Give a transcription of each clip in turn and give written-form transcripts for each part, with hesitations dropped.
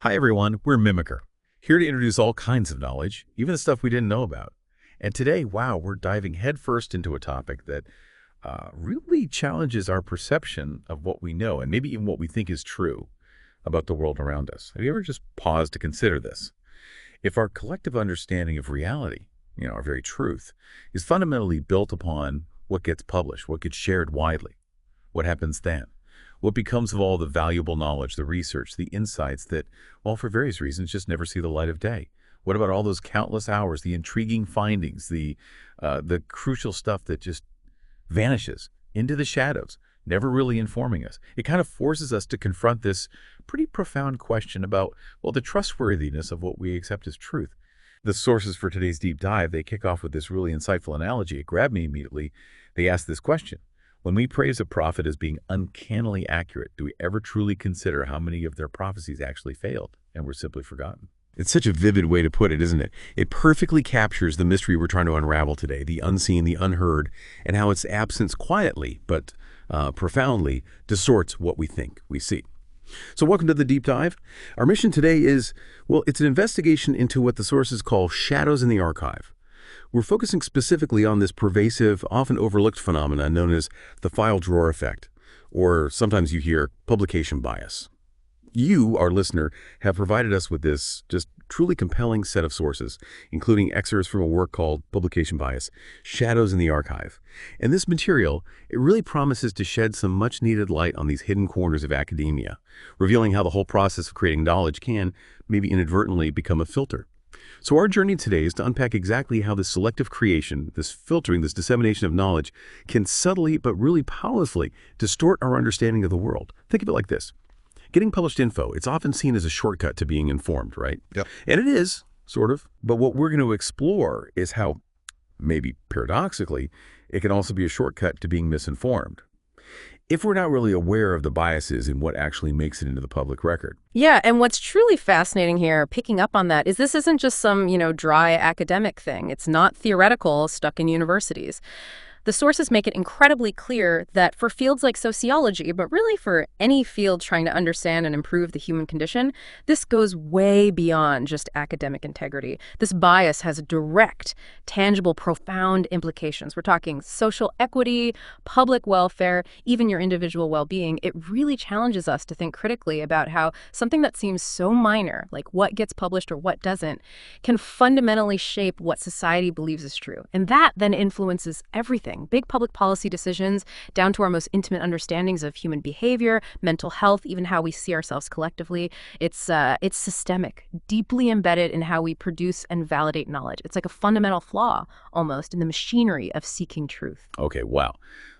Hi everyone, we're Mimicker, here to introduce all kinds of knowledge, even the stuff we didn't know about. And today, wow, we're diving headfirst into a topic that really challenges our perception of what we know and maybe even what we think is true about the world around us. Have you ever just paused to consider this? If our collective understanding of reality, our very truth, is fundamentally built upon what gets published, what gets shared widely, what happens then? What becomes of all the valuable knowledge, the research, the insights that, well, for various reasons, just never see the light of day? What about all those countless hours, the intriguing findings, the crucial stuff that just vanishes into the shadows, never really informing us? It kind of forces us to confront this pretty profound question about, well, the trustworthiness of what we accept as truth. The sources for today's deep dive, they kick off with this really insightful analogy. It grabbed me immediately. They ask this question. When we praise a prophet as being uncannily accurate, do we ever truly consider how many of their prophecies actually failed and were simply forgotten? It's such a vivid way to put it, isn't it? It perfectly captures the mystery we're trying to unravel today, the unseen, the unheard, and how its absence quietly, but profoundly, distorts what we think we see. So welcome to the Deep Dive. Our mission today is, well, it's an investigation into what the sources call shadows in the archive. We're focusing specifically on this pervasive, often overlooked phenomenon known as the file drawer effect, or sometimes you hear publication bias. You, our listener, have provided us with this just truly compelling set of sources, including excerpts from a work called Publication Bias, Shadows in the Archive. And this material, it really promises to shed some much-needed light on these hidden corners of academia, revealing how the whole process of creating knowledge can, maybe inadvertently, become a filter. So our journey today is to unpack exactly how this selective creation, this filtering, this dissemination of knowledge can subtly but really powerfully distort our understanding of the world. Think of it like this. Getting published info, it's often seen as a shortcut to being informed, right? Yep. And it is, sort of. But what we're going to explore is how, maybe paradoxically, it can also be a shortcut to being misinformed, if we're not really aware of the biases in what actually makes it into the public record. Yeah, and what's truly fascinating here, picking up on that, is this isn't just some, dry academic thing. It's not theoretical stuck in universities. The sources make it incredibly clear that for fields like sociology, but really for any field trying to understand and improve the human condition, this goes way beyond just academic integrity. This bias has direct, tangible, profound implications. We're talking social equity, public welfare, even your individual well-being. It really challenges us to think critically about how something that seems so minor, like what gets published or what doesn't, can fundamentally shape what society believes is true. And that then influences everything. Big public policy decisions, down to our most intimate understandings of human behavior, mental health, even how we see ourselves collectively. It's systemic, deeply embedded in how we produce and validate knowledge. It's like a fundamental flaw, almost, in the machinery of seeking truth. Okay, wow.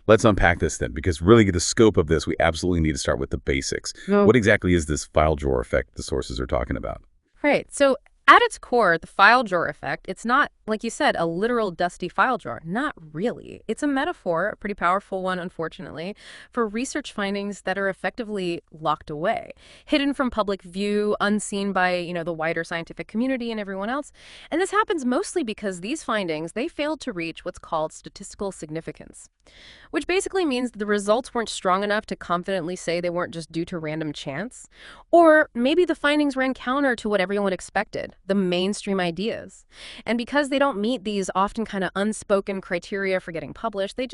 Let's unpack this then, because really the scope of this, we absolutely need to start with the basics. What exactly is this file drawer effect the sources are talking about? Right. So at its core, the file drawer effect, it's not, like you said, a literal dusty file drawer. Not really. It's a metaphor, a pretty powerful one, unfortunately, for research findings that are effectively locked away, hidden from public view, unseen by, the wider scientific community and everyone else. And this happens mostly because these findings, they failed to reach what's called statistical significance, which basically means the results weren't strong enough to confidently say they weren't just due to random chance. Or maybe the findings ran counter to what everyone expected, the mainstream ideas. And because they don't meet these often kind of unspoken criteria for getting published, they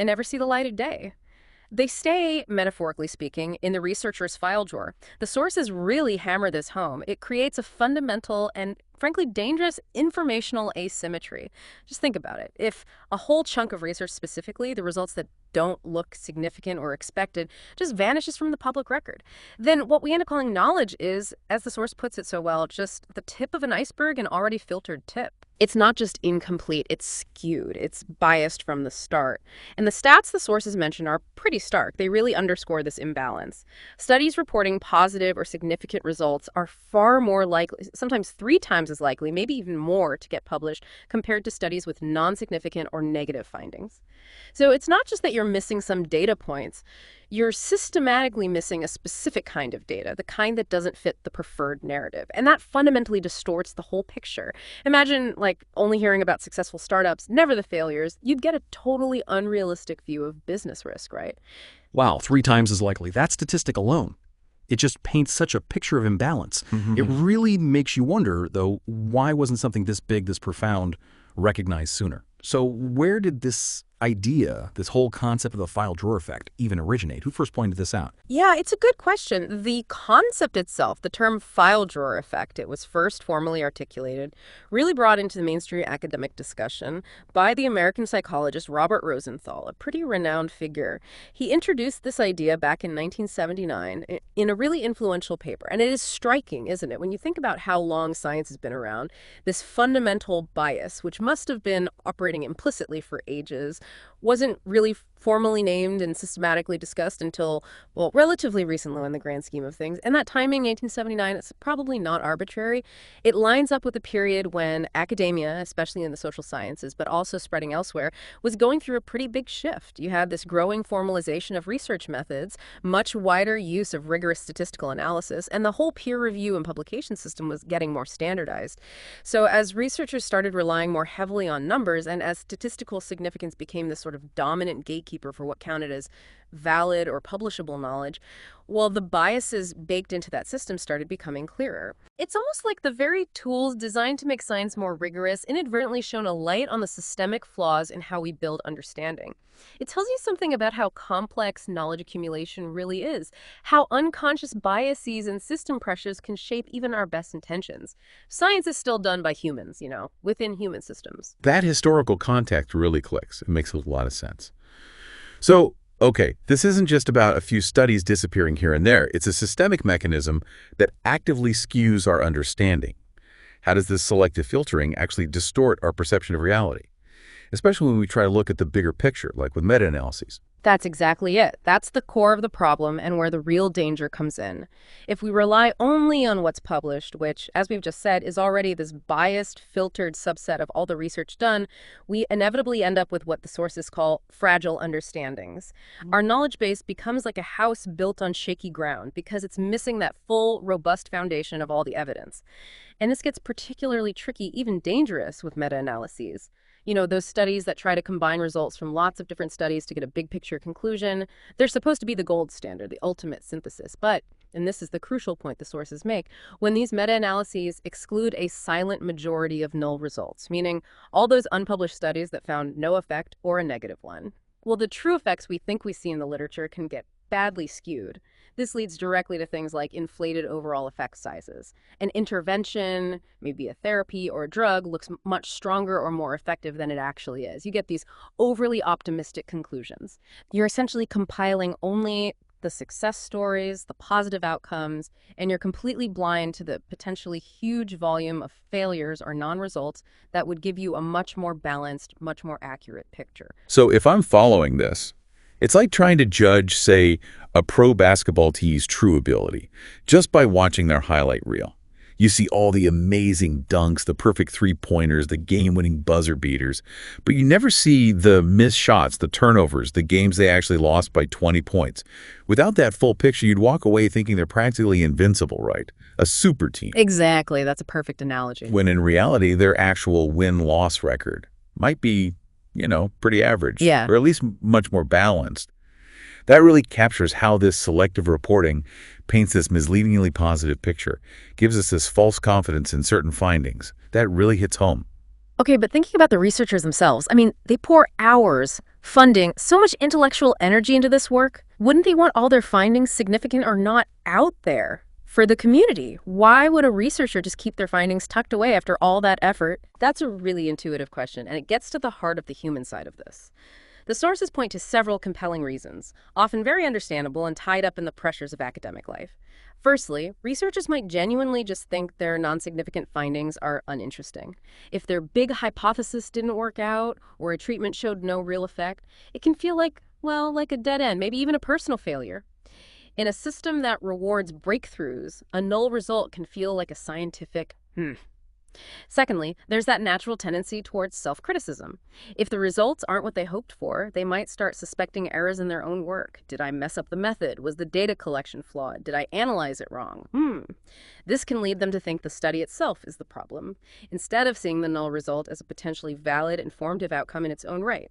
never see the light of day. They stay, metaphorically speaking, in the researcher's file drawer. The sources really hammer this home. It creates a fundamental and, frankly, dangerous informational asymmetry. Just think about it. If a whole chunk of research specifically, the results that don't look significant or expected, just vanishes from the public record, then what we end up calling knowledge is, as the source puts it so well, just the tip of an iceberg, an already filtered tip. It's not just incomplete, it's skewed, it's biased from the start. And the stats the sources mention are pretty stark. They really underscore this imbalance. Studies reporting positive or significant results are far more likely, sometimes 3 times as likely, maybe even more, to get published compared to studies with non-significant or negative findings. So it's not just that you're missing some data points. You're systematically missing a specific kind of data, the kind that doesn't fit the preferred narrative. And that fundamentally distorts the whole picture. Imagine, only hearing about successful startups, never the failures. You'd get a totally unrealistic view of business risk, right? Wow, 3 times as likely. That statistic alone. It just paints such a picture of imbalance. It really makes you wonder, though, why wasn't something this big, this profound, recognized sooner? So where did this idea, this whole concept of the file drawer effect, even originate? Who first pointed this out? Yeah, it's a good question. The concept itself, the term file drawer effect, it was first formally articulated, really brought into the mainstream academic discussion by the American psychologist Robert Rosenthal, a pretty renowned figure. He introduced this idea back in 1979 in a really influential paper. And it is striking, isn't it? When you think about how long science has been around, this fundamental bias, which must have been operating implicitly for ages, wasn't really formally named and systematically discussed until, well, relatively recently in the grand scheme of things. And that timing, 1879, it's probably not arbitrary. It lines up with a period when academia, especially in the social sciences, but also spreading elsewhere, was going through a pretty big shift. You had this growing formalization of research methods, much wider use of rigorous statistical analysis, and the whole peer review and publication system was getting more standardized. So as researchers started relying more heavily on numbers, and as statistical significance became this sort of dominant gatekeeper for what counted as valid or publishable knowledge, well, the biases baked into that system started becoming clearer. It's almost like the very tools designed to make science more rigorous inadvertently shone a light on the systemic flaws in how we build understanding. It tells you something about how complex knowledge accumulation really is, how unconscious biases and system pressures can shape even our best intentions. Science is still done by humans, within human systems. That historical context really clicks. It makes a lot of sense. So, okay, this isn't just about a few studies disappearing here and there. It's a systemic mechanism that actively skews our understanding. How does this selective filtering actually distort our perception of reality? Especially when we try to look at the bigger picture, like with meta-analyses. That's exactly it. That's the core of the problem and where the real danger comes in. If we rely only on what's published, which, as we've just said, is already this biased, filtered subset of all the research done, we inevitably end up with what the sources call fragile understandings. Our knowledge base becomes like a house built on shaky ground because it's missing that full, robust foundation of all the evidence. And this gets particularly tricky, even dangerous, with meta-analyses. Those studies that try to combine results from lots of different studies to get a big picture conclusion, they're supposed to be the gold standard, the ultimate synthesis. But, and this is the crucial point the sources make, when these meta-analyses exclude a silent majority of null results, meaning all those unpublished studies that found no effect or a negative one, well, the true effects we think we see in the literature can get badly skewed. This leads directly to things like inflated overall effect sizes. An intervention, maybe a therapy or a drug, looks much stronger or more effective than it actually is. You get these overly optimistic conclusions. You're essentially compiling only the success stories, the positive outcomes, and you're completely blind to the potentially huge volume of failures or non-results that would give you a much more balanced, much more accurate picture. So if I'm following this, it's like trying to judge, say, a pro basketball team's true ability just by watching their highlight reel. You see all the amazing dunks, the perfect three-pointers, the game-winning buzzer beaters, but you never see the missed shots, the turnovers, the games they actually lost by 20 points. Without that full picture, you'd walk away thinking they're practically invincible, right? A super team. Exactly. That's a perfect analogy. When in reality, their actual win-loss record might be, pretty average. Yeah. Or at least much more balanced. That really captures how this selective reporting paints this misleadingly positive picture, gives us this false confidence in certain findings. That really hits home. Okay, but thinking about the researchers themselves, they pour hours, funding, so much intellectual energy into this work. Wouldn't they want all their findings, significant or not, out there for the community? Why would a researcher just keep their findings tucked away after all that effort? That's a really intuitive question, and it gets to the heart of the human side of this. The sources point to several compelling reasons, often very understandable and tied up in the pressures of academic life. Firstly, researchers might genuinely just think their non-significant findings are uninteresting. If their big hypothesis didn't work out, or a treatment showed no real effect, it can feel like a dead end, maybe even a personal failure. In a system that rewards breakthroughs, a null result can feel like a scientific Secondly, there's that natural tendency towards self-criticism. If the results aren't what they hoped for, they might start suspecting errors in their own work. Did I mess up the method? Was the data collection flawed? Did I analyze it wrong? This can lead them to think the study itself is the problem, instead of seeing the null result as a potentially valid, informative outcome in its own right.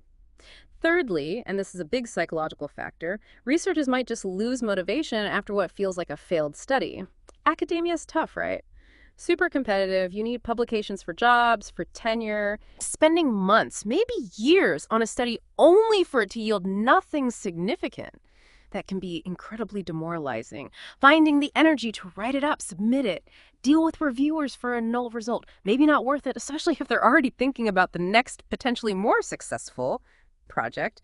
Thirdly, and this is a big psychological factor, researchers might just lose motivation after what feels like a failed study. Academia is tough, right? Super competitive. You need publications for jobs, for tenure. Spending months, maybe years, on a study only for it to yield nothing significant. That can be incredibly demoralizing. Finding the energy to write it up, submit it, deal with reviewers for a null result. Maybe not worth it, especially if they're already thinking about the next potentially more successful project.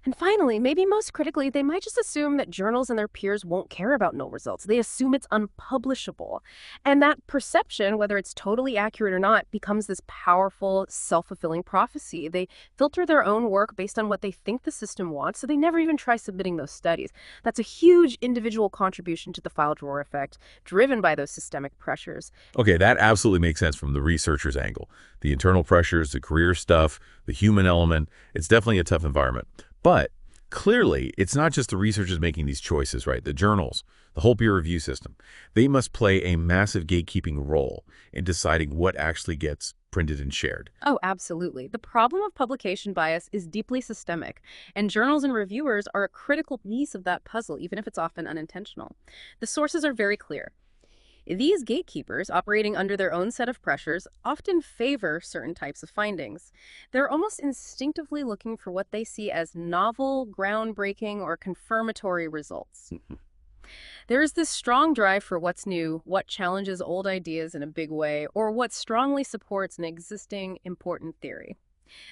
And finally, maybe most critically, they might just assume that journals and their peers won't care about null results. They assume it's unpublishable. And that perception, whether it's totally accurate or not, becomes this powerful, self-fulfilling prophecy. They filter their own work based on what they think the system wants, so they never even try submitting those studies. That's a huge individual contribution to the file drawer effect, driven by those systemic pressures. Okay, that absolutely makes sense from the researcher's angle. The internal pressures, the career stuff, the human element, it's definitely a tough environment. But clearly, it's not just the researchers making these choices, right? The journals, the whole peer review system, they must play a massive gatekeeping role in deciding what actually gets printed and shared. Oh, absolutely. The problem of publication bias is deeply systemic, and journals and reviewers are a critical piece of that puzzle, even if it's often unintentional. The sources are very clear. These gatekeepers, operating under their own set of pressures, often favor certain types of findings. They're almost instinctively looking for what they see as novel, groundbreaking, or confirmatory results. There is this strong drive for what's new, what challenges old ideas in a big way, or what strongly supports an existing, important theory.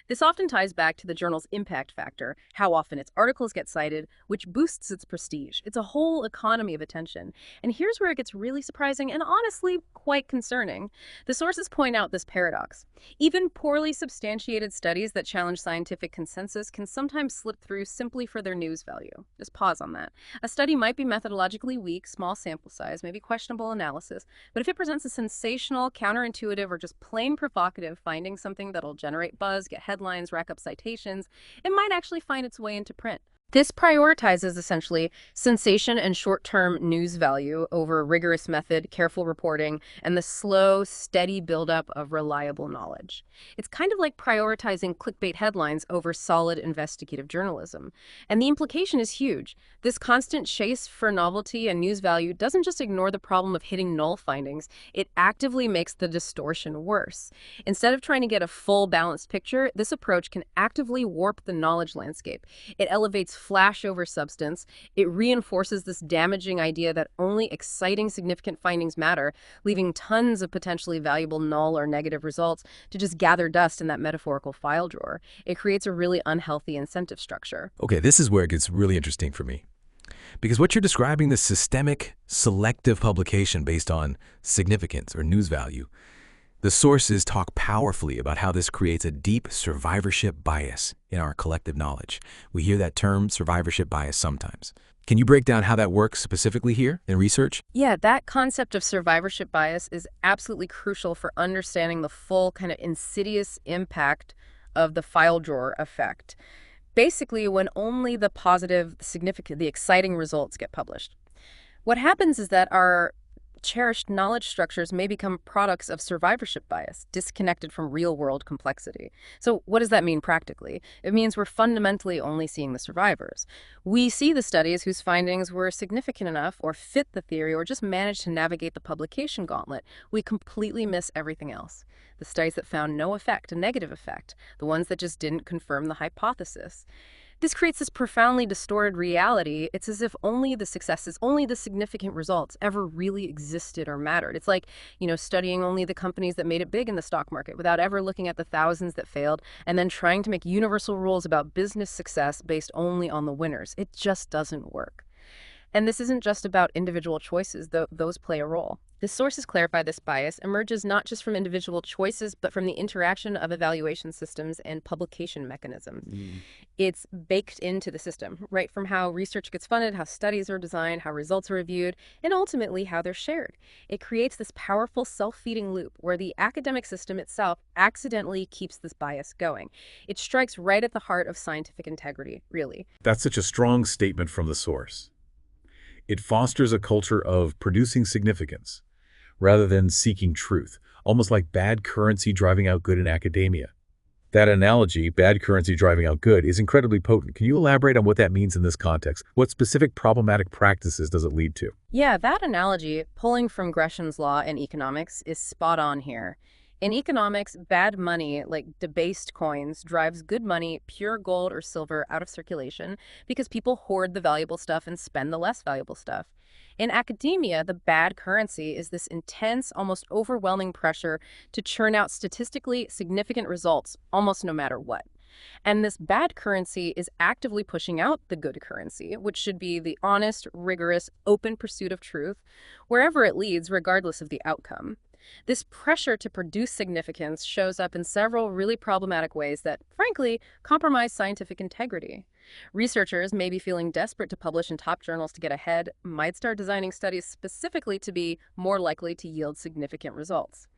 This often ties back to the journal's impact factor, how often its articles get cited, which boosts its prestige. It's a whole economy of attention. And here's where it gets really surprising and honestly quite concerning. The sources point out this paradox. Even poorly substantiated studies that challenge scientific consensus can sometimes slip through simply for their news value. Just pause on that. A study might be methodologically weak, small sample size, maybe questionable analysis, but if it presents a sensational, counterintuitive, or just plain provocative finding, something that'll generate buzz, get headlines, rack up citations, it might actually find its way into print. This prioritizes essentially sensation and short-term news value over rigorous method, careful reporting, and the slow, steady buildup of reliable knowledge. It's kind of like prioritizing clickbait headlines over solid investigative journalism. And the implication is huge. This constant chase for novelty and news value doesn't just ignore the problem of hitting null findings, it actively makes the distortion worse. Instead of trying to get a full balanced picture, this approach can actively warp the knowledge landscape. It elevates flash over substance. It reinforces this damaging idea that only exciting, significant findings matter, leaving tons of potentially valuable null or negative results to just gather dust in that metaphorical file drawer. It creates a really unhealthy incentive structure. Okay, this is where it gets really interesting for me. Because what you're describing, the systemic, selective publication based on significance or news value, the sources talk powerfully about how this creates a deep survivorship bias in our collective knowledge. We hear that term, survivorship bias, sometimes. Can you break down how that works specifically here in research? Yeah, that concept of survivorship bias is absolutely crucial for understanding the full kind of insidious impact of the file drawer effect. Basically, when only the positive, the significant, the exciting results get published. What happens is that our cherished knowledge structures may become products of survivorship bias, disconnected from real-world complexity. So what does that mean practically? It means we're fundamentally only seeing the survivors. We see the studies whose findings were significant enough or fit the theory or just managed to navigate the publication gauntlet. We completely miss everything else. The studies that found no effect, a negative effect, the ones that just didn't confirm the hypothesis. This creates this profoundly distorted reality. It's as if only the successes, only the significant results ever really existed or mattered. It's like, studying only the companies that made it big in the stock market without ever looking at the thousands that failed and then trying to make universal rules about business success based only on the winners. It just doesn't work. And this isn't just about individual choices, though those play a role. The sources clarify this bias emerges not just from individual choices, but from the interaction of evaluation systems and publication mechanisms. It's baked into the system, right from how research gets funded, how studies are designed, how results are reviewed, and ultimately how they're shared. It creates this powerful self-feeding loop where the academic system itself accidentally keeps this bias going. It strikes right at the heart of scientific integrity, really. That's such a strong statement from the source. It fosters a culture of producing significance rather than seeking truth, almost like bad currency driving out good in academia. That analogy, bad currency driving out good, is incredibly potent. Can you elaborate on what that means in this context? What specific problematic practices does it lead to? Yeah, that analogy, pulling from Gresham's law in economics, is spot on here. In economics, bad money, like debased coins, drives good money, pure gold or silver, out of circulation because people hoard the valuable stuff and spend the less valuable stuff. In academia, the bad currency is this intense, almost overwhelming pressure to churn out statistically significant results, almost no matter what. And this bad currency is actively pushing out the good currency, which should be the honest, rigorous, open pursuit of truth, wherever it leads, regardless of the outcome. This pressure to produce significance shows up in several really problematic ways that, frankly, compromise scientific integrity. Researchers, maybe feeling desperate to publish in top journals to get ahead, might start designing studies specifically to be more likely to yield significant results.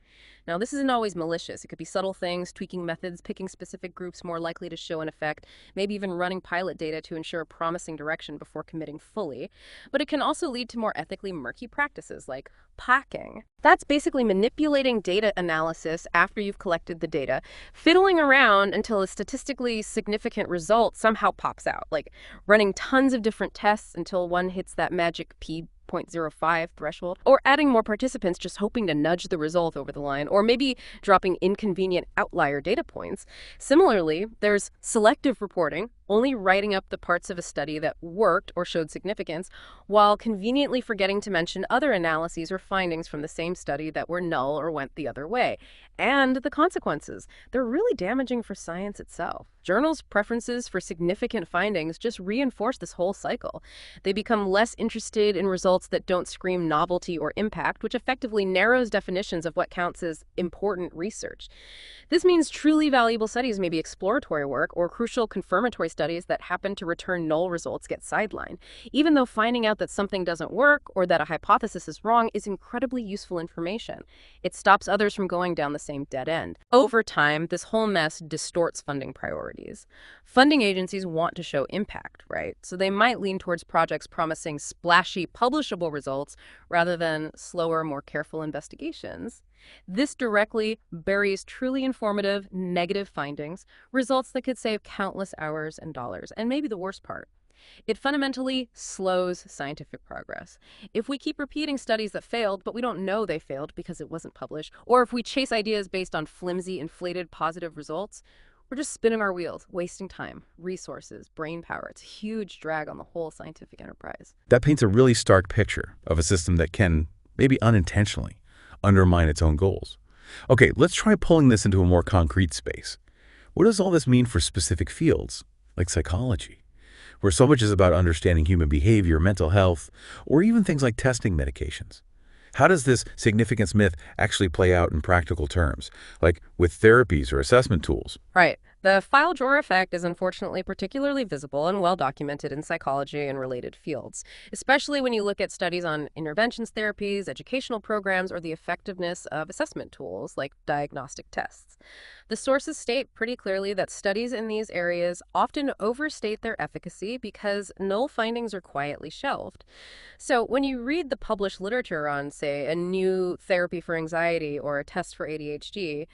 Now, this isn't always malicious. It could be subtle things, tweaking methods, picking specific groups more likely to show an effect, maybe even running pilot data to ensure a promising direction before committing fully. But it can also lead to more ethically murky practices like packing. That's basically manipulating data analysis after you've collected the data, fiddling around until a statistically significant result somehow pops out, like running tons of different tests until one hits that magic p.05 threshold, or adding more participants just hoping to nudge the result over the line, or maybe dropping inconvenient outlier data points. Similarly, there's selective reporting, only writing up the parts of a study that worked or showed significance, while conveniently forgetting to mention other analyses or findings from the same study that were null or went the other way. And the consequences. They're really damaging for science itself. Journals' preferences for significant findings just reinforce this whole cycle. They become less interested in results that don't scream novelty or impact, which effectively narrows definitions of what counts as important research. This means truly valuable studies may be exploratory work, or crucial confirmatory studies that happen to return null results get sidelined, even though finding out that something doesn't work or that a hypothesis is wrong is incredibly useful information. It stops others from going down the same dead end. Over time, this whole mess distorts funding priorities. Funding agencies want to show impact, right? So they might lean towards projects promising splashy, publishable results rather than slower, more careful investigations. This directly buries truly informative, negative findings, results that could save countless hours and dollars. And maybe the worst part, it fundamentally slows scientific progress. If we keep repeating studies that failed, but we don't know they failed because it wasn't published, or if we chase ideas based on flimsy, inflated positive results, we're just spinning our wheels, wasting time, resources, brain power. It's a huge drag on the whole scientific enterprise. That paints a really stark picture of a system that can, maybe unintentionally, undermine its own goals. Okay, let's try pulling this into a more concrete space. What does all this mean for specific fields, like psychology, where so much is about understanding human behavior, mental health, or even things like testing medications? How does this significance myth actually play out in practical terms, like with therapies or assessment tools? Right. The file drawer effect is unfortunately particularly visible and well documented in psychology and related fields, especially when you look at studies on interventions therapies, educational programs, or the effectiveness of assessment tools like diagnostic tests. The sources state pretty clearly that studies in these areas often overstate their efficacy because null findings are quietly shelved. So when you read the published literature on, say, a new therapy for anxiety or a test for ADHD,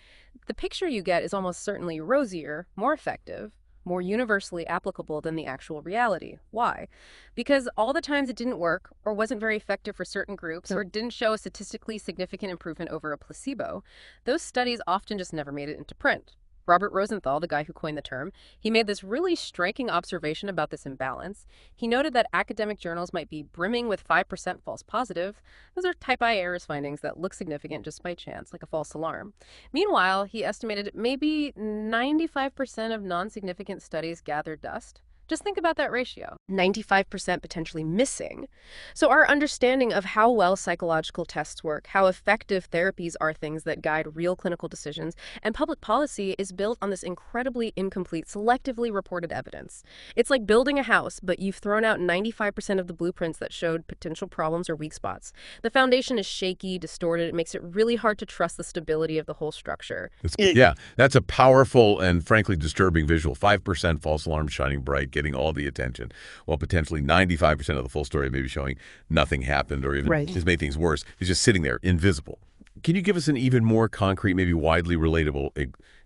the picture you get is almost certainly rosier, more effective, more universally applicable than the actual reality. Why? Because all the times it didn't work, or wasn't very effective for certain groups, or didn't show a statistically significant improvement over a placebo, those studies often just never made it into print. Robert Rosenthal, the guy who coined the term, he made this really striking observation about this imbalance. He noted that academic journals might be brimming with 5% false positive. Those are type I errors findings that look significant just by chance, like a false alarm. Meanwhile, he estimated maybe 95% of non-significant studies gathered dust. Just think about that ratio, 95% potentially missing. So our understanding of how well psychological tests work, how effective therapies are things that guide real clinical decisions, and public policy is built on this incredibly incomplete, selectively reported evidence. It's like building a house, but you've thrown out 95% of the blueprints that showed potential problems or weak spots. The foundation is shaky, distorted. It makes it really hard to trust the stability of the whole structure. Yeah, that's a powerful and frankly disturbing visual. 5% false alarm shining bright, getting all the attention, while potentially 95% of the full story may be showing nothing happened or even just made things worse. It's just sitting there, invisible. Can you give us an even more concrete, maybe widely relatable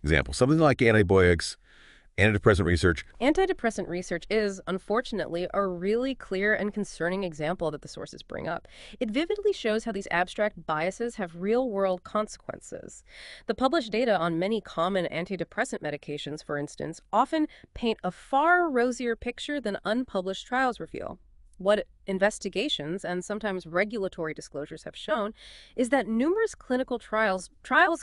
example? Something like antibiotics, antidepressant research. Antidepressant research is, unfortunately, a really clear and concerning example that the sources bring up. It vividly shows how these abstract biases have real-world consequences. The published data on many common antidepressant medications, for instance, often paint a far rosier picture than unpublished trials reveal. What investigations and sometimes regulatory disclosures have shown is that numerous clinical trials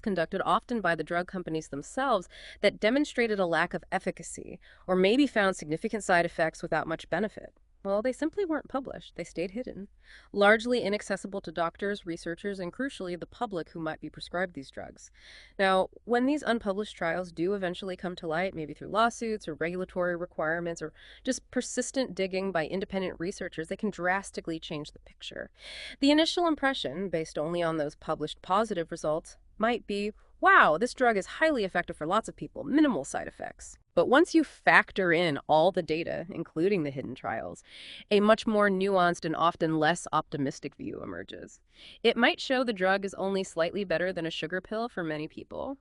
conducted often by the drug companies themselves that demonstrated a lack of efficacy or maybe found significant side effects without much benefit. Well, they simply weren't published. They stayed hidden, largely inaccessible to doctors, researchers, and crucially, the public who might be prescribed these drugs. Now, when these unpublished trials do eventually come to light, maybe through lawsuits or regulatory requirements or just persistent digging by independent researchers, they can drastically change the picture. The initial impression, based only on those published positive results, might be, wow, this drug is highly effective for lots of people, minimal side effects. But once you factor in all the data, including the hidden trials, a much more nuanced and often less optimistic view emerges. It might show the drug is only slightly better than a sugar pill for many people.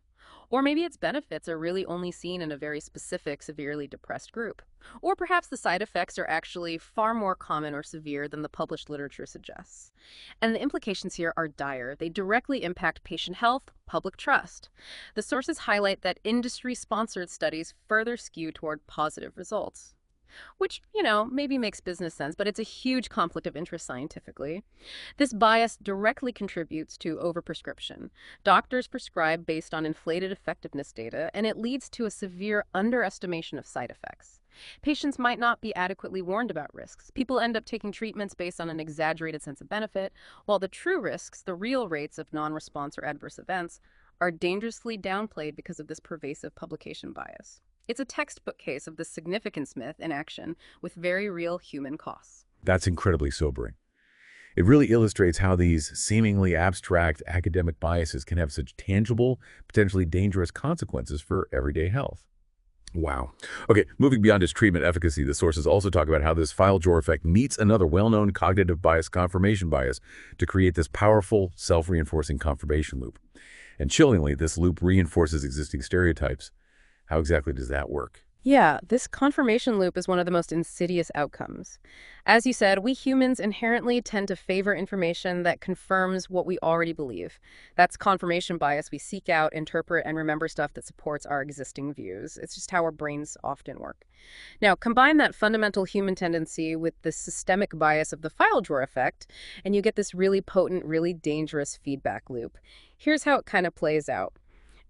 Or maybe its benefits are really only seen in a very specific, severely depressed group. Or perhaps the side effects are actually far more common or severe than the published literature suggests. And the implications here are dire. They directly impact patient health, public trust. The sources highlight that industry-sponsored studies further skew toward positive results. Which, maybe makes business sense, but it's a huge conflict of interest scientifically. This bias directly contributes to overprescription. Doctors prescribe based on inflated effectiveness data, and it leads to a severe underestimation of side effects. Patients might not be adequately warned about risks. People end up taking treatments based on an exaggerated sense of benefit, while the true risks, the real rates of non-response or adverse events, are dangerously downplayed because of this pervasive publication bias. It's a textbook case of the significance myth in action with very real human costs. That's incredibly sobering. It really illustrates how these seemingly abstract academic biases can have such tangible, potentially dangerous consequences for everyday health. Wow. Okay, moving beyond its treatment efficacy, the sources also talk about how this file drawer effect meets another well-known cognitive bias, confirmation bias, to create this powerful, self-reinforcing confirmation loop. And chillingly, this loop reinforces existing stereotypes. How exactly does that work? Yeah, this confirmation loop is one of the most insidious outcomes. As you said, we humans inherently tend to favor information that confirms what we already believe. That's confirmation bias. We seek out, interpret, and remember stuff that supports our existing views. It's just how our brains often work. Now, combine that fundamental human tendency with the systemic bias of the file drawer effect, and you get this really potent, really dangerous feedback loop. Here's how it kind of plays out.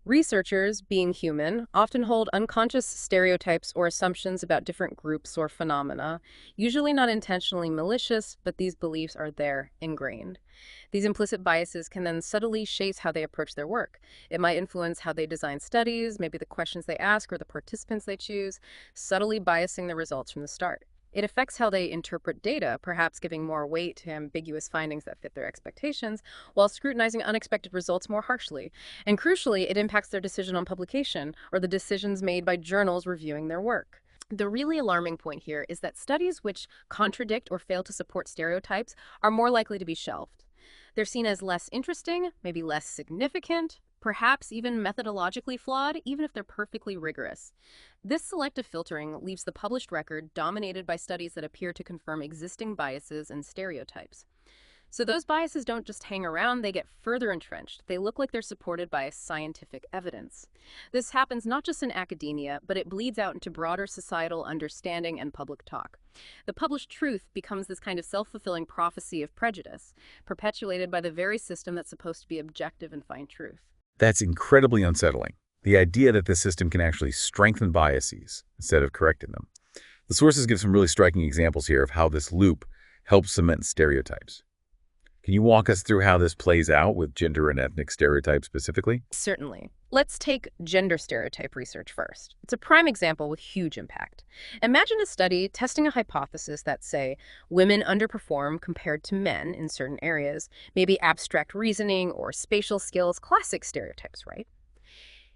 Researchers, being human, often hold unconscious stereotypes or assumptions about different groups or phenomena, usually not intentionally malicious, but these beliefs are there, ingrained. These implicit biases can then subtly shape how they approach their work. It might influence how they design studies, maybe the questions they ask or the participants they choose, subtly biasing the results from the start. It affects how they interpret data, perhaps giving more weight to ambiguous findings that fit their expectations, while scrutinizing unexpected results more harshly. And crucially, it impacts their decision on publication or the decisions made by journals reviewing their work. The really alarming point here is that studies which contradict or fail to support stereotypes are more likely to be shelved. They're seen as less interesting, maybe less significant, perhaps even methodologically flawed, even if they're perfectly rigorous. This selective filtering leaves the published record dominated by studies that appear to confirm existing biases and stereotypes. So those biases don't just hang around, they get further entrenched. They look like they're supported by scientific evidence. This happens not just in academia, but it bleeds out into broader societal understanding and public talk. The published truth becomes this kind of self-fulfilling prophecy of prejudice, perpetuated by the very system that's supposed to be objective and find truth. That's incredibly unsettling. The idea that the system can actually strengthen biases instead of correcting them. The sources give some really striking examples here of how this loop helps cement stereotypes. Can you walk us through how this plays out with gender and ethnic stereotypes specifically? Certainly. Let's take gender stereotype research first. It's a prime example with huge impact. Imagine a study testing a hypothesis that, say, women underperform compared to men in certain areas, maybe abstract reasoning or spatial skills, classic stereotypes, right?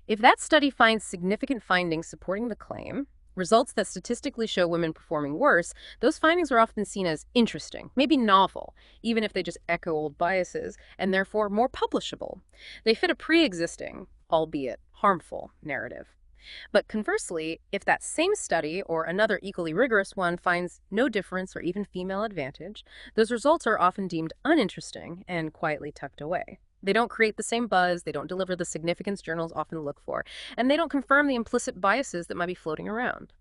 If that study finds significant findings supporting the claim, results that statistically show women performing worse, those findings are often seen as interesting, maybe novel, even if they just echo old biases, and therefore more publishable. They fit a pre-existing, albeit harmful, narrative. But conversely, if that same study or another equally rigorous one finds no difference or even female advantage, those results are often deemed uninteresting and quietly tucked away. They don't create the same buzz, they don't deliver the significance journals often look for, and they don't confirm the implicit biases that might be floating around.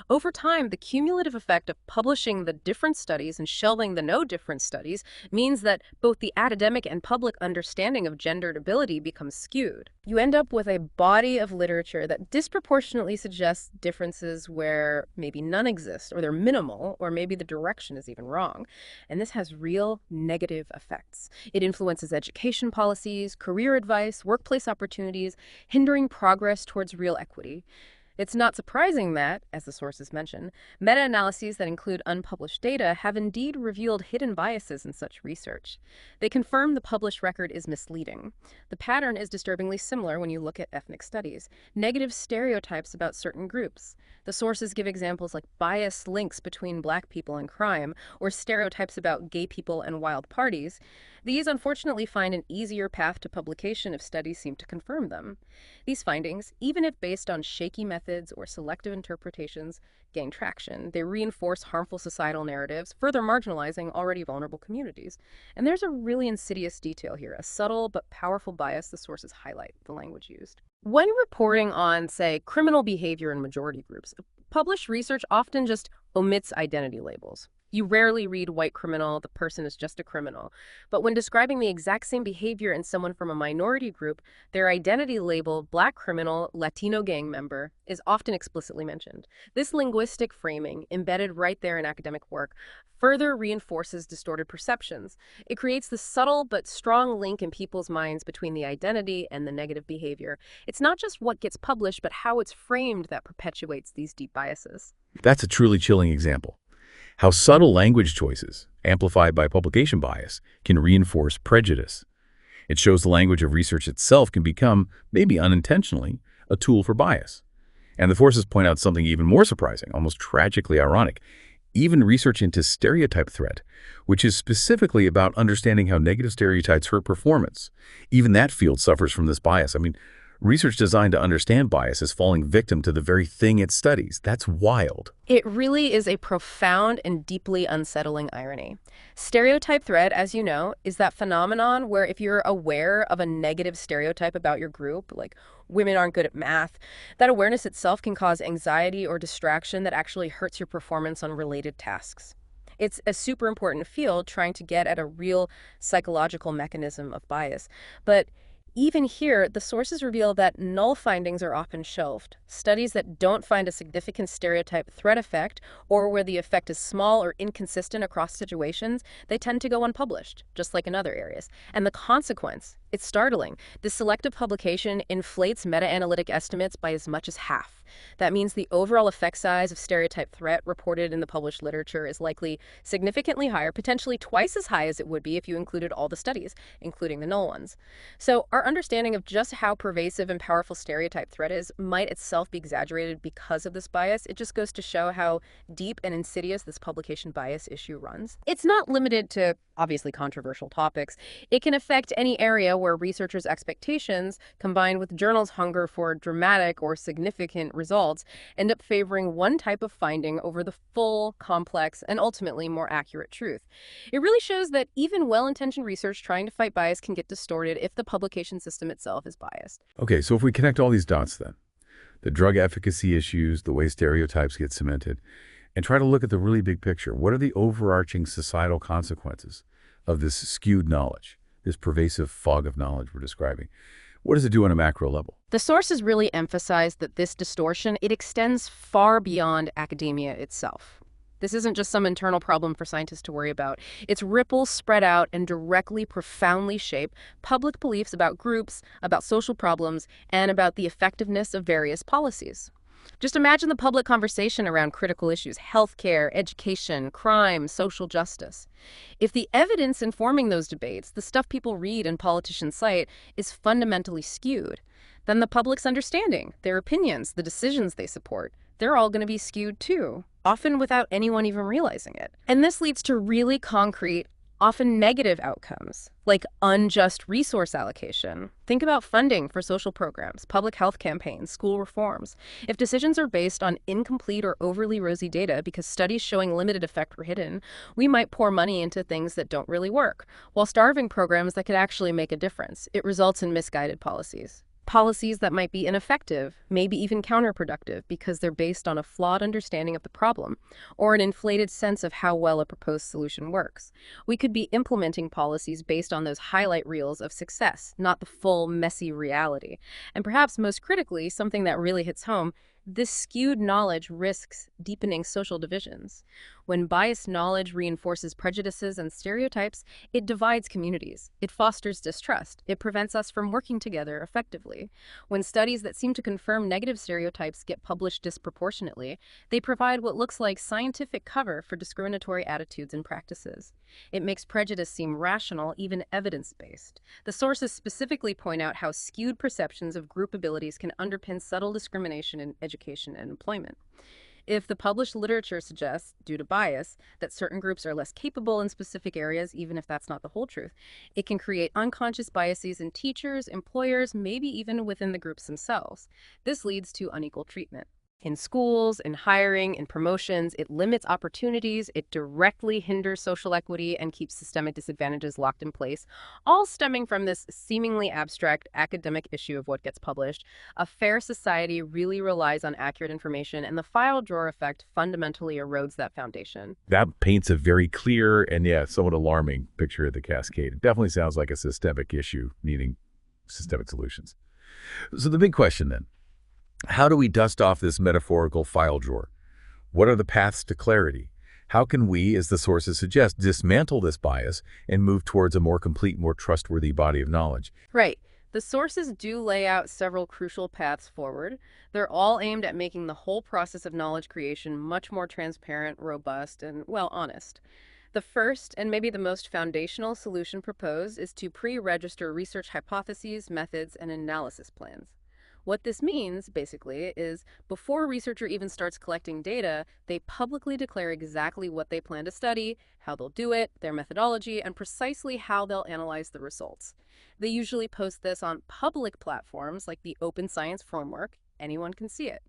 Over time, the cumulative effect of publishing the different studies and shelving the no different studies means that both the academic and public understanding of gendered ability becomes skewed. You end up with a body of literature that disproportionately suggests differences where maybe none exist, or they're minimal, or maybe the direction is even wrong. And this has real negative effects. It influences education policies, career advice, workplace opportunities, hindering progress towards real equity. It's not surprising that, as the sources mention, meta-analyses that include unpublished data have indeed revealed hidden biases in such research. They confirm the published record is misleading. The pattern is disturbingly similar when you look at ethnic studies. Negative stereotypes about certain groups. The sources give examples like biased links between Black people and crime, or stereotypes about gay people and wild parties. These unfortunately find an easier path to publication if studies seem to confirm them. These findings, even if based on shaky methods or selective interpretations, gain traction. They reinforce harmful societal narratives, further marginalizing already vulnerable communities. And there's a really insidious detail here, a subtle but powerful bias the sources highlight, the language used. When reporting on, say, criminal behavior in majority groups, published research often just omits identity labels. You rarely read white criminal, the person is just a criminal. But when describing the exact same behavior in someone from a minority group, their identity label, Black criminal, Latino gang member, is often explicitly mentioned. This linguistic framing, embedded right there in academic work, further reinforces distorted perceptions. It creates the subtle but strong link in people's minds between the identity and the negative behavior. It's not just what gets published, but how it's framed that perpetuates these deep biases. That's a truly chilling example. How subtle language choices, amplified by publication bias, can reinforce prejudice. It shows the language of research itself can become, maybe unintentionally, a tool for bias. And the forces point out something even more surprising, almost tragically ironic. Even research into stereotype threat, which is specifically about understanding how negative stereotypes hurt performance. Even that field suffers from this bias. Research designed to understand bias is falling victim to the very thing it studies. That's wild. It really is a profound and deeply unsettling irony. Stereotype threat, as you know, is that phenomenon where if you're aware of a negative stereotype about your group, like women aren't good at math, that awareness itself can cause anxiety or distraction that actually hurts your performance on related tasks. It's a super important field trying to get at a real psychological mechanism of bias. But even here, the sources reveal that null findings are often shelved. Studies that don't find a significant stereotype threat effect, or where the effect is small or inconsistent across situations, they tend to go unpublished, just like in other areas. And the consequence, it's startling. This selective publication inflates meta-analytic estimates by as much as half. That means the overall effect size of stereotype threat reported in the published literature is likely significantly higher, potentially twice as high as it would be if you included all the studies, including the null ones. So our understanding of just how pervasive and powerful stereotype threat is might itself be exaggerated because of this bias. It just goes to show how deep and insidious this publication bias issue runs. It's not limited to obviously controversial topics. It can affect any area where researchers' expectations, combined with journals' hunger for dramatic or significant results, end up favoring one type of finding over the full, complex, and ultimately more accurate truth. It really shows that even well-intentioned research trying to fight bias can get distorted if the publication system itself is biased. Okay, so if we connect all these dots then, the drug efficacy issues, the way stereotypes get cemented, and try to look at the really big picture. What are the overarching societal consequences of this skewed knowledge, this pervasive fog of knowledge we're describing? What does it do on a macro level? The sources really emphasize that this distortion, it extends far beyond academia itself. This isn't just some internal problem for scientists to worry about. Its ripples spread out and directly, profoundly shape public beliefs about groups, about social problems, and about the effectiveness of various policies. Just imagine the public conversation around critical issues: healthcare, education, crime, social justice. If the evidence informing those debates, the stuff people read and politicians cite, is fundamentally skewed, then the public's understanding, their opinions, the decisions they support, they're all going to be skewed too, often without anyone even realizing it. And this leads to really concrete, often negative outcomes, like unjust resource allocation. Think about funding for social programs, public health campaigns, school reforms. If decisions are based on incomplete or overly rosy data because studies showing limited effect were hidden, we might pour money into things that don't really work, while starving programs that could actually make a difference. It results in misguided policies. Policies that might be ineffective, maybe even counterproductive, because they're based on a flawed understanding of the problem or an inflated sense of how well a proposed solution works. We could be implementing policies based on those highlight reels of success, not the full, messy reality. And perhaps most critically, something that really hits home, this skewed knowledge risks deepening social divisions. When biased knowledge reinforces prejudices and stereotypes, it divides communities. It fosters distrust. It prevents us from working together effectively. When studies that seem to confirm negative stereotypes get published disproportionately, they provide what looks like scientific cover for discriminatory attitudes and practices. It makes prejudice seem rational, even evidence-based. The sources specifically point out how skewed perceptions of group abilities can underpin subtle discrimination in education and employment. If the published literature suggests, due to bias, that certain groups are less capable in specific areas, even if that's not the whole truth, it can create unconscious biases in teachers, employers, maybe even within the groups themselves. This leads to unequal treatment. In schools, in hiring, in promotions, it limits opportunities, it directly hinders social equity and keeps systemic disadvantages locked in place, all stemming from this seemingly abstract academic issue of what gets published. A fair society really relies on accurate information, and the file drawer effect fundamentally erodes that foundation. That paints a very clear and, yeah, somewhat alarming picture of the cascade. It definitely sounds like a systemic issue needing systemic solutions. So the big question then, how do we dust off this metaphorical file drawer? What are the paths to clarity? How can we, as the sources suggest, dismantle this bias and move towards a more complete, more trustworthy body of knowledge? Right. The sources do lay out several crucial paths forward. They're all aimed at making the whole process of knowledge creation much more transparent, robust, and, well, honest. The first, and maybe the most foundational solution proposed, is to pre-register research hypotheses, methods, and analysis plans. What this means, basically, is before a researcher even starts collecting data, they publicly declare exactly what they plan to study, how they'll do it, their methodology, and precisely how they'll analyze the results. They usually post this on public platforms like the Open Science Framework. Anyone can see it.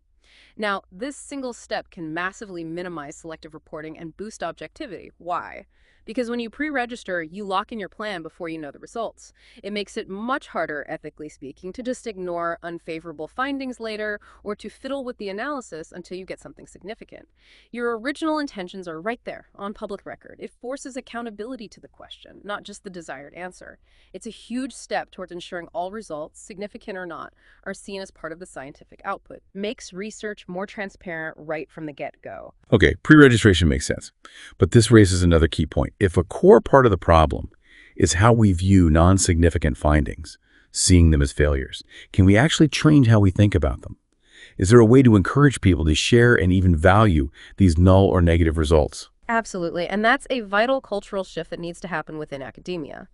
Now, this single step can massively minimize selective reporting and boost objectivity. Why? Because when you pre-register, you lock in your plan before you know the results. It makes it much harder, ethically speaking, to just ignore unfavorable findings later or to fiddle with the analysis until you get something significant. Your original intentions are right there on public record. It forces accountability to the question, not just the desired answer. It's a huge step towards ensuring all results, significant or not, are seen as part of the scientific output. Makes research more transparent right from the get-go. Okay, pre-registration makes sense. But this raises another key point. If a core part of the problem is how we view non-significant findings, seeing them as failures, can we actually change how we think about them? Is there a way to encourage people to share and even value these null or negative results? Absolutely, and that's a vital cultural shift that needs to happen within academia.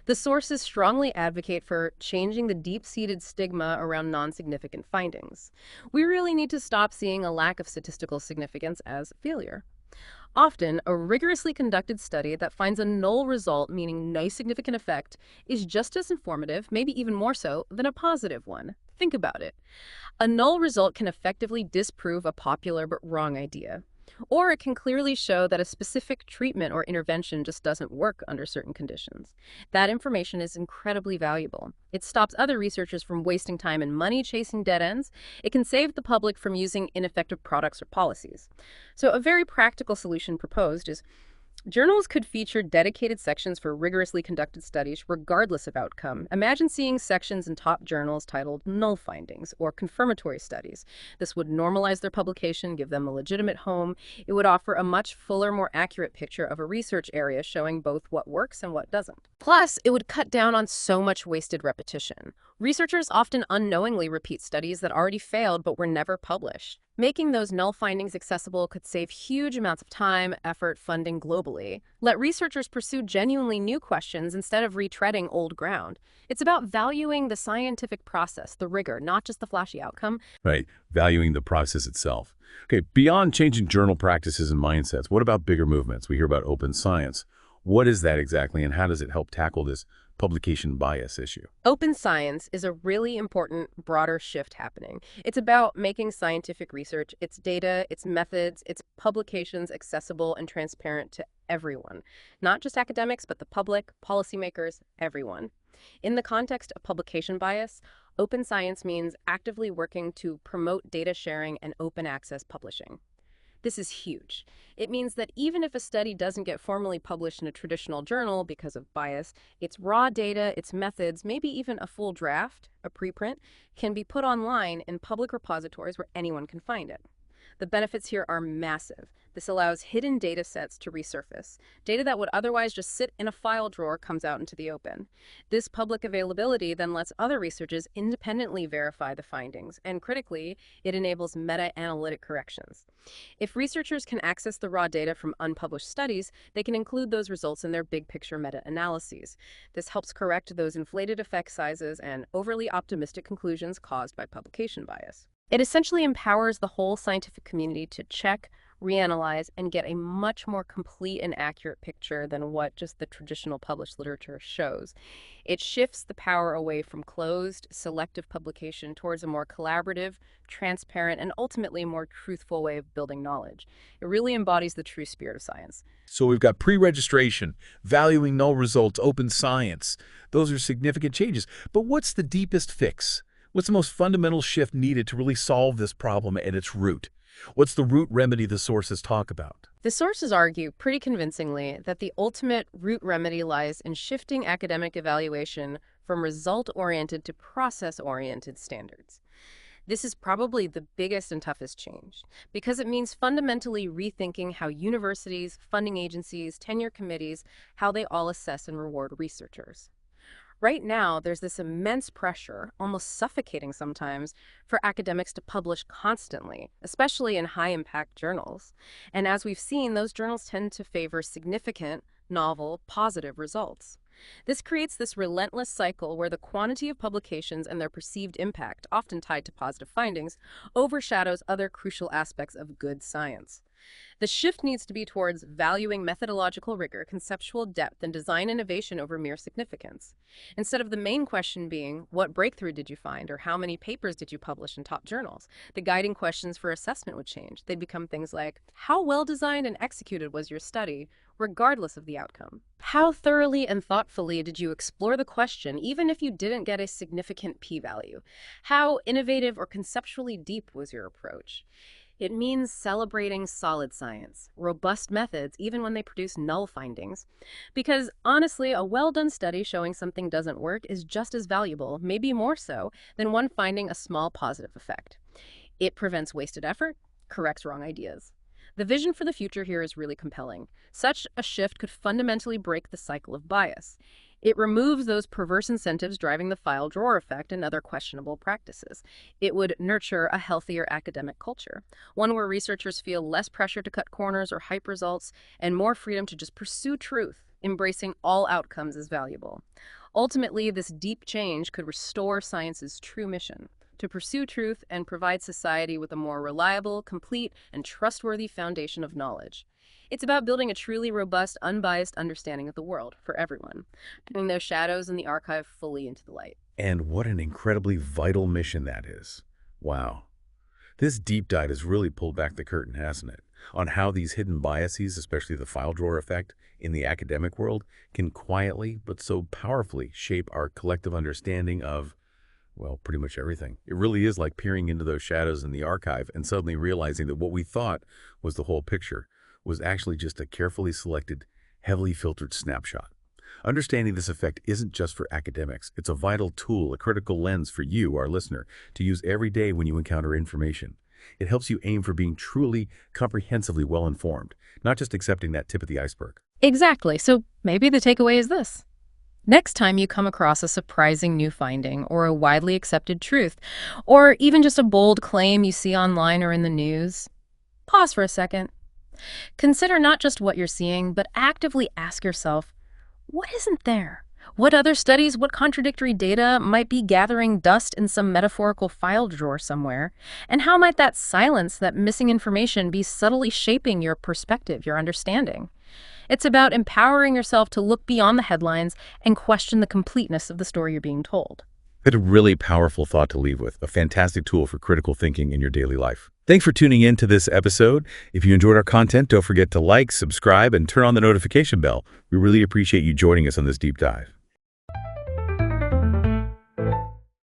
The sources strongly advocate for changing the deep-seated stigma around non-significant findings. We really need to stop seeing a lack of statistical significance as failure. Often, a rigorously conducted study that finds a null result, meaning no significant effect, is just as informative, maybe even more so, than a positive one. Think about it. A null result can effectively disprove a popular but wrong idea. Or it can clearly show that a specific treatment or intervention just doesn't work under certain conditions. That information is incredibly valuable. It stops other researchers from wasting time and money chasing dead ends. It can save the public from using ineffective products or policies. So a very practical solution proposed is journals could feature dedicated sections for rigorously conducted studies regardless of outcome. Imagine seeing sections in top journals titled null findings or confirmatory studies. This would normalize their publication, give them a legitimate home. It would offer a much fuller, more accurate picture of a research area showing both what works and what doesn't. Plus, it would cut down on so much wasted repetition. Researchers often unknowingly repeat studies that already failed but were never published. Making those null findings accessible could save huge amounts of time, effort, funding globally. Let researchers pursue genuinely new questions instead of retreading old ground. It's about valuing the scientific process, the rigor, not just the flashy outcome. Right, valuing the process itself. Okay, beyond changing journal practices and mindsets, what about bigger movements? We hear about open science. What is that exactly, and how does it help tackle this publication bias issue? Open science is a really important, broader shift happening. It's about making scientific research, its data, its methods, its publications accessible and transparent to everyone. Not just academics, but the public, policymakers, everyone. In the context of publication bias, open science means actively working to promote data sharing and open access publishing. This is huge. It means that even if a study doesn't get formally published in a traditional journal because of bias, its raw data, its methods, maybe even a full draft, a preprint, can be put online in public repositories where anyone can find it. The benefits here are massive. This allows hidden data sets to resurface. Data that would otherwise just sit in a file drawer comes out into the open. This public availability then lets other researchers independently verify the findings, and critically, it enables meta-analytic corrections. If researchers can access the raw data from unpublished studies, they can include those results in their big-picture meta-analyses. This helps correct those inflated effect sizes and overly optimistic conclusions caused by publication bias. It essentially empowers the whole scientific community to check, reanalyze, and get a much more complete and accurate picture than what just the traditional published literature shows. It shifts the power away from closed, selective publication towards a more collaborative, transparent, and ultimately more truthful way of building knowledge. It really embodies the true spirit of science. So we've got pre-registration, valuing null results, open science. Those are significant changes. But what's the deepest fix? What's the most fundamental shift needed to really solve this problem at its root? What's the root remedy the sources talk about? The sources argue pretty convincingly that the ultimate root remedy lies in shifting academic evaluation from result-oriented to process-oriented standards. This is probably the biggest and toughest change, because it means fundamentally rethinking how universities, funding agencies, tenure committees, how they all assess and reward researchers. Right now, there's this immense pressure, almost suffocating sometimes, for academics to publish constantly, especially in high-impact journals. And as we've seen, those journals tend to favor significant, novel, positive results. This creates this relentless cycle where the quantity of publications and their perceived impact, often tied to positive findings, overshadows other crucial aspects of good science. The shift needs to be towards valuing methodological rigor, conceptual depth, and design innovation over mere significance. Instead of the main question being, what breakthrough did you find, or how many papers did you publish in top journals, the guiding questions for assessment would change. They'd become things like, how well designed and executed was your study, regardless of the outcome? How thoroughly and thoughtfully did you explore the question, even if you didn't get a significant p-value? How innovative or conceptually deep was your approach? It means celebrating solid science, robust methods, even when they produce null findings. Because honestly, a well-done study showing something doesn't work is just as valuable, maybe more so, than one finding a small positive effect. It prevents wasted effort, corrects wrong ideas. The vision for the future here is really compelling. Such a shift could fundamentally break the cycle of bias. It removes those perverse incentives driving the file drawer effect and other questionable practices. It would nurture a healthier academic culture, one where researchers feel less pressure to cut corners or hype results and more freedom to just pursue truth, embracing all outcomes as valuable. Ultimately, this deep change could restore science's true mission: to pursue truth and provide society with a more reliable, complete, and trustworthy foundation of knowledge. It's about building a truly robust, unbiased understanding of the world for everyone, turning those shadows in the archive fully into the light. And what an incredibly vital mission that is. Wow. This deep dive has really pulled back the curtain, hasn't it, on how these hidden biases, especially the file drawer effect, in the academic world, can quietly but so powerfully shape our collective understanding of, well, pretty much everything. It really is like peering into those shadows in the archive and suddenly realizing that what we thought was the whole picture was actually just a carefully selected, heavily filtered snapshot. Understanding this effect isn't just for academics. It's a vital tool, a critical lens for you, our listener, to use every day when you encounter information. It helps you aim for being truly, comprehensively well-informed, not just accepting that tip of the iceberg. Exactly. So maybe the takeaway is this. Next time you come across a surprising new finding or a widely accepted truth, or even just a bold claim you see online or in the news, pause for a second. Consider not just what you're seeing, but actively ask yourself, what isn't there? What other studies, what contradictory data might be gathering dust in some metaphorical file drawer somewhere? And how might that silence, that missing information, be subtly shaping your perspective, your understanding? It's about empowering yourself to look beyond the headlines and question the completeness of the story you're being told. It's a really powerful thought to leave with, a fantastic tool for critical thinking in your daily life. Thanks for tuning in to this episode. If you enjoyed our content, don't forget to like, subscribe, and turn on the notification bell. We really appreciate you joining us on this deep dive.